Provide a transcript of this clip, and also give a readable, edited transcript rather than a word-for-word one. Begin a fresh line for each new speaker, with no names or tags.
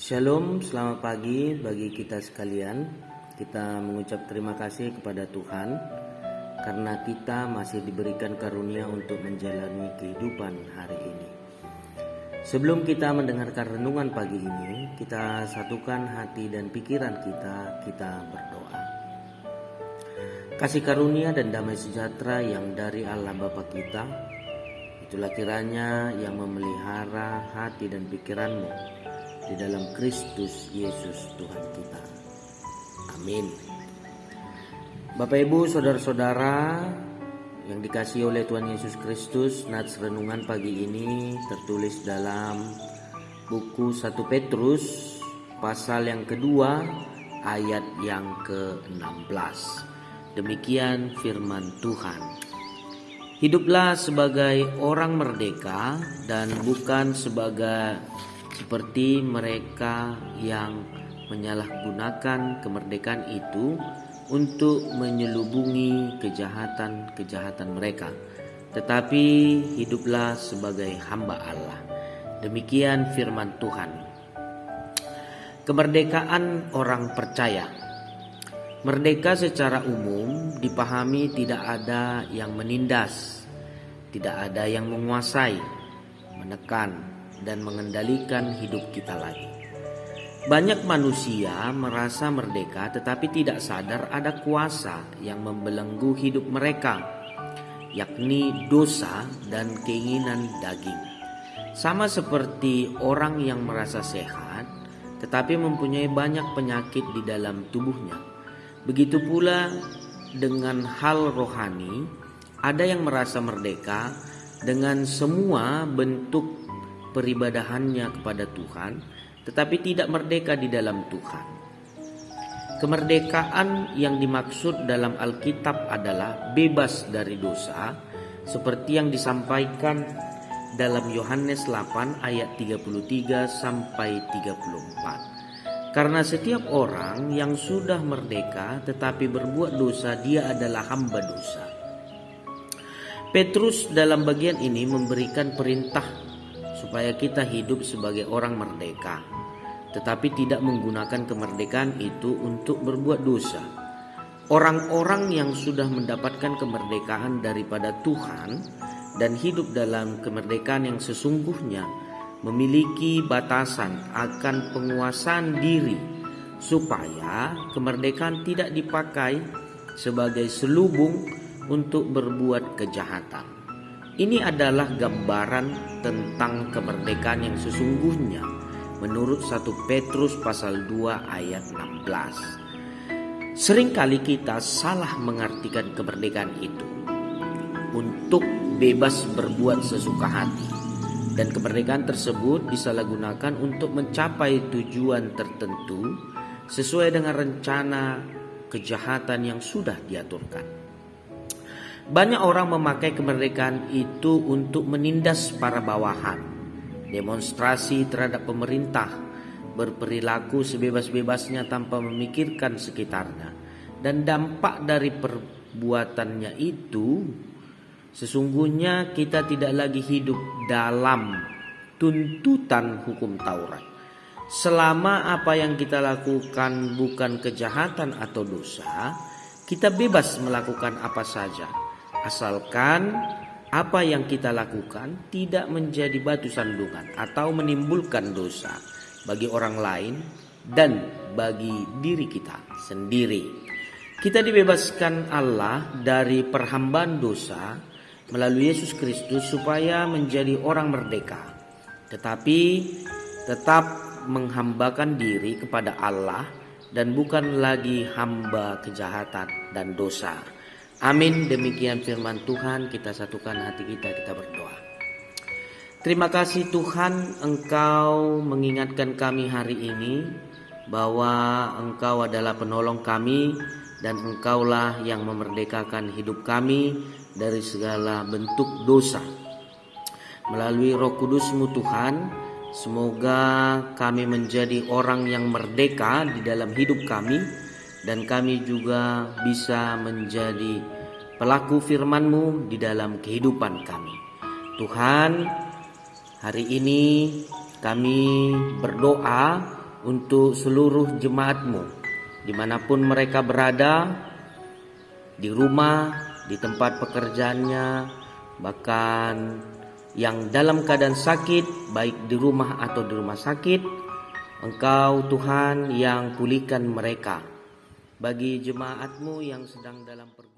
Shalom, selamat pagi bagi kita sekalian. Kita mengucap terima kasih kepada Tuhan karena kita masih diberikan karunia untuk menjalani kehidupan hari ini. Sebelum kita mendengarkan renungan pagi ini, kita satukan hati dan pikiran kita berdoa. Kasih karunia dan damai sejahtera yang dari Allah Bapa kita, itulah kiranya yang memelihara hati dan pikiranmu di dalam Kristus Yesus Tuhan kita. Amin. Bapak Ibu, saudara-saudara yang dikasihi oleh Tuhan Yesus Kristus, nats renungan pagi ini tertulis dalam buku 1 Petrus pasal yang kedua ayat yang ke-16. Demikian firman Tuhan. Hiduplah sebagai orang merdeka dan bukan seperti mereka yang menyalahgunakan kemerdekaan itu untuk menyelubungi kejahatan-kejahatan mereka, tetapi hiduplah sebagai hamba Allah. Demikian firman Tuhan. Kemerdekaan orang percaya. Merdeka secara umum dipahami tidak ada yang menindas, tidak ada yang menguasai, menekan, dan mengendalikan hidup kita lagi. Banyak manusia merasa merdeka tetapi tidak sadar ada kuasa yang membelenggu hidup mereka, yakni dosa dan keinginan daging. Sama seperti orang yang merasa sehat tetapi mempunyai banyak penyakit di dalam tubuhnya. Begitu pula dengan hal rohani, ada yang merasa merdeka dengan semua bentuk peribadahannya kepada Tuhan, tetapi tidak merdeka di dalam Tuhan. Kemerdekaan yang dimaksud dalam Alkitab adalah bebas dari dosa, seperti yang disampaikan dalam Yohanes 8 ayat 33 sampai 34. Karena setiap orang yang sudah merdeka tetapi berbuat dosa, dia adalah hamba dosa. Petrus dalam bagian ini memberikan perintah supaya kita hidup sebagai orang merdeka, tetapi tidak menggunakan kemerdekaan itu untuk berbuat dosa. Orang-orang yang sudah mendapatkan kemerdekaan daripada Tuhan dan hidup dalam kemerdekaan yang sesungguhnya memiliki batasan akan penguasaan diri, supaya kemerdekaan tidak dipakai sebagai selubung untuk berbuat kejahatan. Ini adalah gambaran tentang kemerdekaan yang sesungguhnya menurut 1 Petrus pasal 2 ayat 16. Seringkali kita salah mengartikan kemerdekaan itu untuk bebas berbuat sesuka hati, dan kemerdekaan tersebut disalahgunakan untuk mencapai tujuan tertentu sesuai dengan rencana kejahatan yang sudah diaturkan. Banyak orang memakai kemerdekaan itu untuk menindas para bawahan, demonstrasi terhadap pemerintah, berperilaku sebebas-bebasnya tanpa memikirkan sekitarnya, dan dampak dari perbuatannya itu sesungguhnya kita tidak lagi hidup dalam tuntutan hukum Taurat. Selama apa yang kita lakukan bukan kejahatan atau dosa, kita bebas melakukan apa saja, asalkan apa yang kita lakukan tidak menjadi batu sandungan atau menimbulkan dosa bagi orang lain dan bagi diri kita sendiri. Kita dibebaskan Allah dari perhambaan dosa melalui Yesus Kristus supaya menjadi orang merdeka, tetapi tetap menghambakan diri kepada Allah dan bukan lagi hamba kejahatan dan dosa. Amin. Demikian firman Tuhan. Kita satukan hati kita berdoa. Terima kasih Tuhan, Engkau mengingatkan kami hari ini bahwa Engkau adalah penolong kami dan Engkaulah yang memerdekakan hidup kami dari segala bentuk dosa. Melalui Roh Kudus-Mu Tuhan, semoga kami menjadi orang yang merdeka di dalam hidup kami, dan kami juga bisa menjadi pelaku firman-Mu di dalam kehidupan kami. Tuhan, hari ini kami berdoa untuk seluruh jemaat-Mu, dimanapun mereka berada, di rumah, di tempat pekerjaannya, bahkan yang dalam keadaan sakit, baik di rumah atau di rumah sakit. Engkau Tuhan yang pulihkan mereka. Bagi jemaat-Mu yang sedang dalam pergumulan,